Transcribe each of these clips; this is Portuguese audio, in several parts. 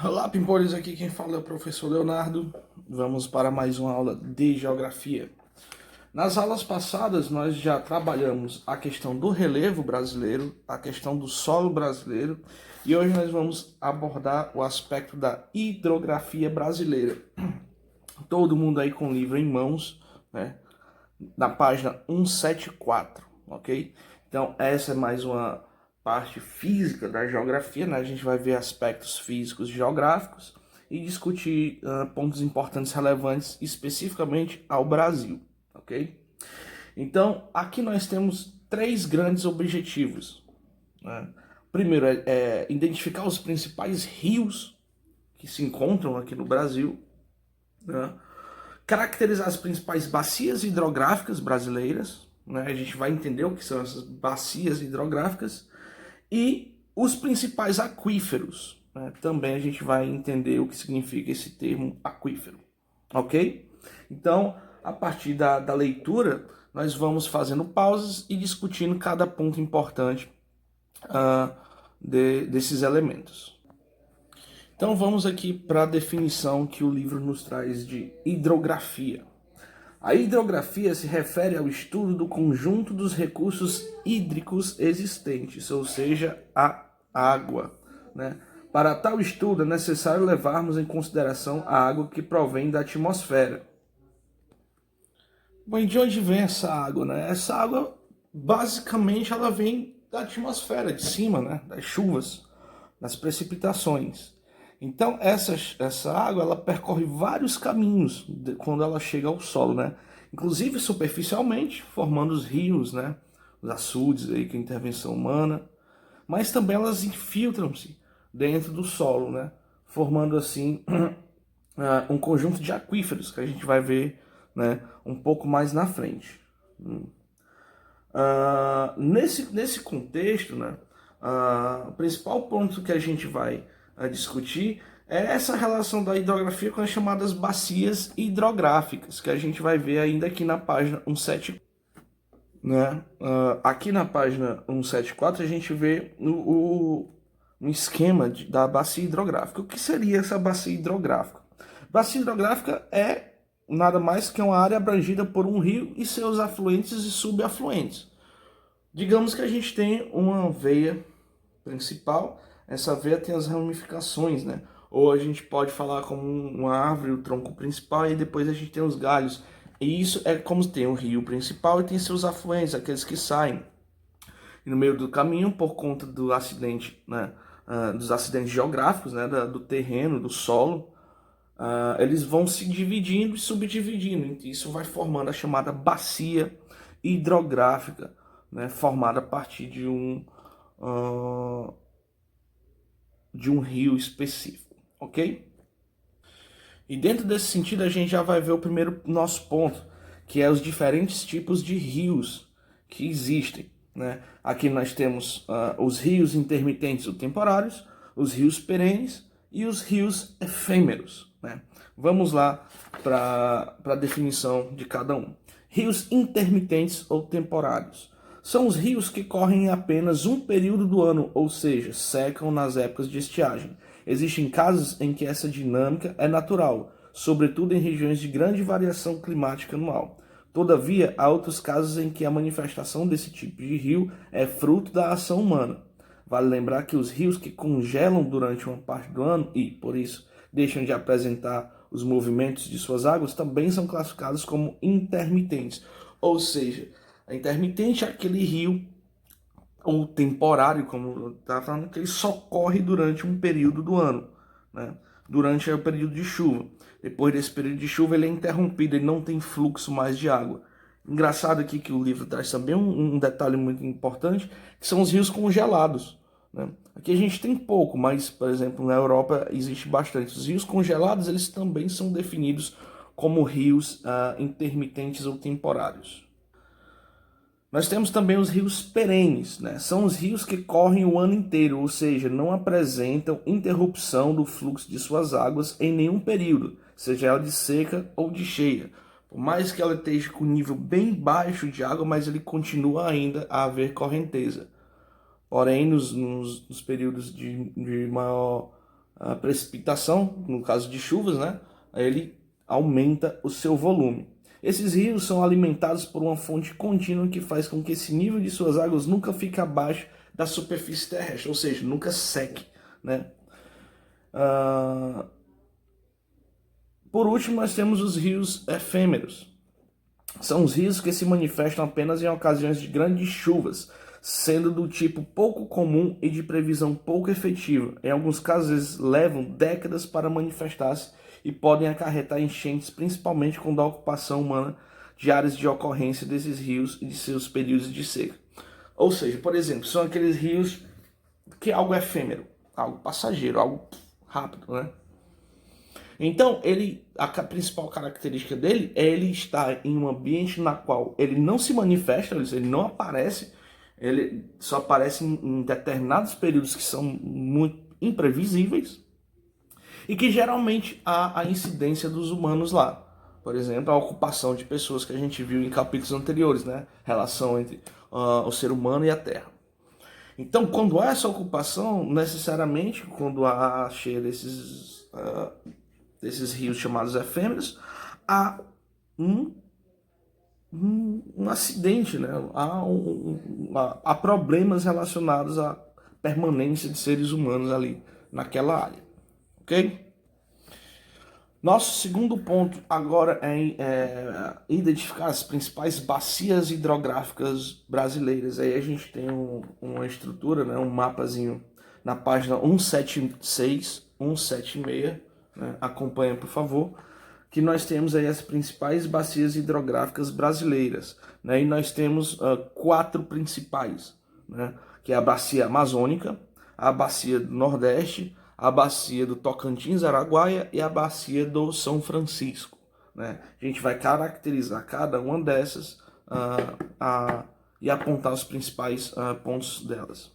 Olá, pimpolhos, aqui quem fala é o professor Leonardo. Vamos para mais uma aula de geografia. Nas aulas passadas nós já trabalhamos a questão do relevo brasileiro, a questão do solo brasileiro e hoje nós vamos abordar o aspecto da hidrografia brasileira. Todo mundo aí com o livro em mãos, né? Na página 174, ok? Então essa é mais uma parte física da geografia, né? A gente vai ver aspectos físicos e geográficos e discutir pontos importantes relevantes especificamente ao Brasil, ok? Então aqui nós temos três grandes objetivos, né? Primeiro é identificar os principais rios que se encontram aqui no Brasil, né? Caracterizar as principais bacias hidrográficas brasileiras, né? A gente vai entender o que são essas bacias hidrográficas e os principais aquíferos, né? Também a gente vai entender o que significa esse termo aquífero, ok? Então, a partir da leitura, nós vamos fazendo pausas e discutindo cada ponto importante desses elementos. Então vamos aqui para a definição que o livro nos traz de hidrografia. A hidrografia se refere ao estudo do conjunto dos recursos hídricos existentes, ou seja, a água, né? Para tal estudo é necessário levarmos em consideração a água que provém da atmosfera. Bom, e de onde vem essa água, né? Essa água, basicamente, ela vem da atmosfera, de cima, né? Das chuvas, das precipitações. Então, essa água, ela percorre vários caminhos quando ela chega ao solo, né? Inclusive superficialmente, formando os rios, né? Os açudes aí, com a intervenção humana. Mas também elas infiltram-se dentro do solo, né? Formando, assim, um conjunto de aquíferos, que a gente vai ver, né, um pouco mais na frente. Nesse contexto, né, o principal ponto que a gente vai discutir é essa relação da hidrografia com as chamadas bacias hidrográficas, que a gente vai ver ainda aqui na página 174. Né? Aqui na página 174 a gente vê um esquema da bacia hidrográfica. O que seria essa bacia hidrográfica? Bacia hidrográfica é nada mais que uma área abrangida por um rio e seus afluentes e subafluentes. Digamos que a gente tem uma veia principal, essa veia tem as ramificações, né? Ou a gente pode falar como uma árvore, o tronco principal, e depois a gente tem os galhos. E isso é como tem o rio principal e tem seus afluentes, aqueles que saem. E no meio do caminho, por conta do acidente, né? Dos acidentes geográficos, né? Do terreno, do solo, eles vão se dividindo e subdividindo. Isso vai formando a chamada bacia hidrográfica, né? Formada a partir de um rio específico, ok? E dentro desse sentido a gente já vai ver o primeiro nosso ponto, que é os diferentes tipos de rios que existem, né? Aqui nós temos os rios intermitentes ou temporários, os rios perenes e os rios efêmeros, né? Vamos lá para a definição de cada um. Rios intermitentes ou temporários são os rios que correm em apenas um período do ano, ou seja, secam nas épocas de estiagem. Existem casos em que essa dinâmica é natural, sobretudo em regiões de grande variação climática anual. Todavia, há outros casos em que a manifestação desse tipo de rio é fruto da ação humana. Vale lembrar que os rios que congelam durante uma parte do ano e, por isso, deixam de apresentar os movimentos de suas águas também são classificados como intermitentes. Ou seja, a intermitente é aquele rio ou temporário, como eu estava falando, que ele só corre durante um período do ano, né? Durante o período de chuva. Depois desse período de chuva ele é interrompido, ele não tem fluxo mais de água. Engraçado aqui que o livro traz também um detalhe muito importante, que são os rios congelados, né? Aqui a gente tem pouco, mas, por exemplo, na Europa existe bastante. Os rios congelados, eles também são definidos como rios intermitentes ou temporários. Nós temos também os rios perenes, né? São os rios que correm o ano inteiro, ou seja, não apresentam interrupção do fluxo de suas águas em nenhum período, seja ela de seca ou de cheia. Por mais que ela esteja com nível bem baixo de água, mas ele continua ainda a haver correnteza. Porém, nos períodos de maior a precipitação, no caso de chuvas, né, ele aumenta o seu volume. Esses rios são alimentados por uma fonte contínua que faz com que esse nível de suas águas nunca fique abaixo da superfície terrestre, ou seja, nunca seque, né? Por último, nós temos os rios efêmeros. São os rios que se manifestam apenas em ocasiões de grandes chuvas, sendo do tipo pouco comum e de previsão pouco efetiva. Em alguns casos, eles levam décadas para manifestar-se e podem acarretar enchentes, principalmente quando a ocupação humana de áreas de ocorrência desses rios e de seus períodos de seca. Ou seja, por exemplo, são aqueles rios que é algo efêmero, algo passageiro, algo rápido, né? Então, a principal característica dele é ele estar em um ambiente na qual ele não se manifesta, ele não aparece, ele só aparece em determinados períodos que são muito imprevisíveis e que geralmente há a incidência dos humanos lá. Por exemplo, a ocupação de pessoas que a gente viu em capítulos anteriores, né? Relação entre o ser humano e a Terra. Então, quando há essa ocupação, necessariamente, quando há a cheia desses rios chamados efêmeros, há um acidente, né? Há problemas relacionados à permanência de seres humanos ali naquela área, ok? Nosso segundo ponto agora é identificar as principais bacias hidrográficas brasileiras. Aí a gente tem uma estrutura, né, um mapazinho na página 176, 176, né, acompanha por favor, que nós temos aí as principais bacias hidrográficas brasileiras, né, e nós temos 4 principais, né, que é a bacia amazônica, a bacia do Nordeste, a bacia do Tocantins-Araguaia e a bacia do São Francisco, né? A gente vai caracterizar cada uma dessas e apontar os principais pontos delas,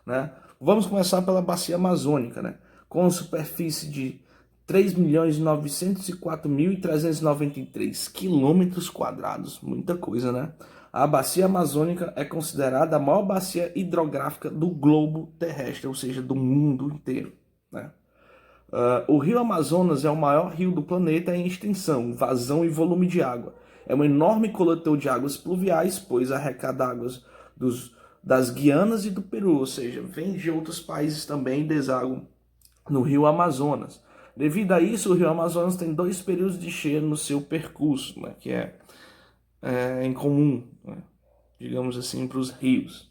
né? Vamos começar pela bacia amazônica, né? Com superfície de 3.904.393 quilômetros quadrados, muita coisa, né? A bacia amazônica é considerada a maior bacia hidrográfica do globo terrestre, ou seja, do mundo inteiro, né? O rio Amazonas é o maior rio do planeta em extensão, vazão e volume de água. É um enorme coletor de águas pluviais, pois arrecada águas das Guianas e do Peru, ou seja, vem de outros países também e deságua no rio Amazonas. Devido a isso, o rio Amazonas tem 2 períodos de cheia no seu percurso, né, que é incomum, né, digamos assim, para os rios.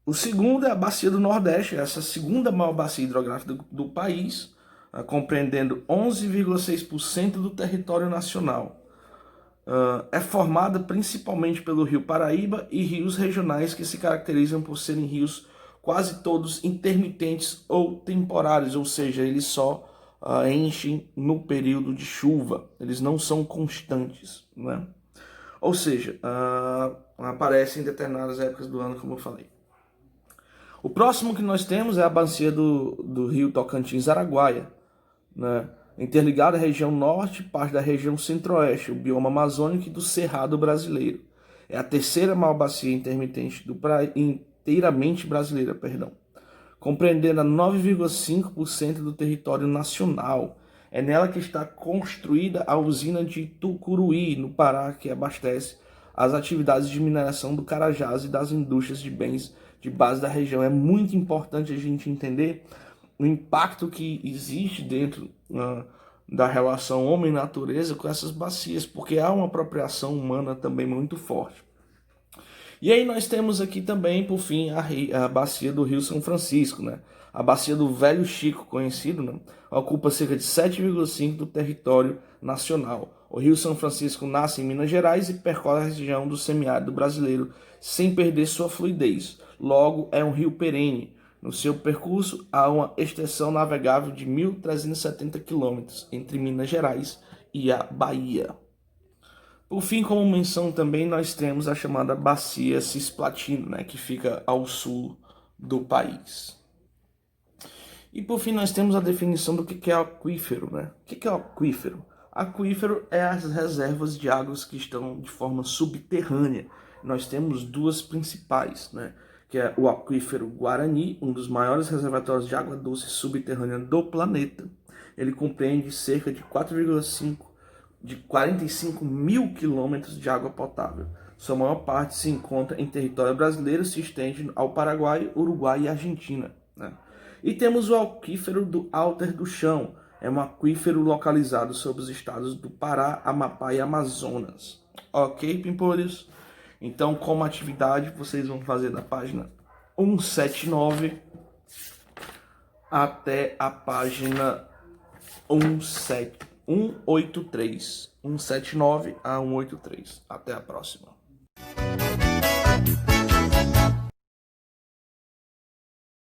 O segundo é a bacia do Nordeste, essa segunda maior bacia hidrográfica do país, compreendendo 11,6% do território nacional. É formada principalmente pelo rio Paraíba e rios regionais que se caracterizam por serem rios quase todos intermitentes ou temporários, ou seja, eles só enchem no período de chuva, eles não são constantes, né? Ou seja, aparecem em determinadas épocas do ano, como eu falei. O próximo que nós temos é a bacia do rio Tocantins-Araguaia, né? Interligada à região norte, parte da região centro-oeste, o bioma amazônico e do Cerrado brasileiro. É a terceira maior bacia intermitente inteiramente brasileira, compreendendo a 9,5% do território nacional. É nela que está construída a usina de Tucuruí, no Pará, que abastece as atividades de mineração do Carajás e das indústrias de bens de base da região. É muito importante a gente entender o impacto que existe dentro da relação homem-natureza com essas bacias, porque há uma apropriação humana também muito forte. E aí nós temos aqui também, por fim, a bacia do Rio São Francisco, né? A bacia do Velho Chico, conhecido, né? Ocupa cerca de 7,5% do território nacional. O Rio São Francisco nasce em Minas Gerais e percorre a região do semiárido brasileiro sem perder sua fluidez. Logo, é um rio perene. No seu percurso, há uma extensão navegável de 1.370 quilômetros entre Minas Gerais e a Bahia. Por fim, como menção também, nós temos a chamada Bacia Cisplatina, né, que fica ao sul do país. E por fim, nós temos a definição do que é aquífero, né? O que é aquífero? Aquífero é as reservas de águas que estão de forma subterrânea. Nós temos 2 principais, né? que é o aquífero Guarani, um dos maiores reservatórios de água doce subterrânea do planeta. Ele compreende cerca de 45 mil quilômetros de água potável. Sua maior parte se encontra em território brasileiro, se estende ao Paraguai, Uruguai e Argentina, né? E temos o aquífero do Alter do Chão. É um aquífero localizado sobre os estados do Pará, Amapá e Amazonas. Ok, pimpolhos? Então, como atividade, vocês vão fazer da página 179 até a página 183. 179 a 183. Até a próxima.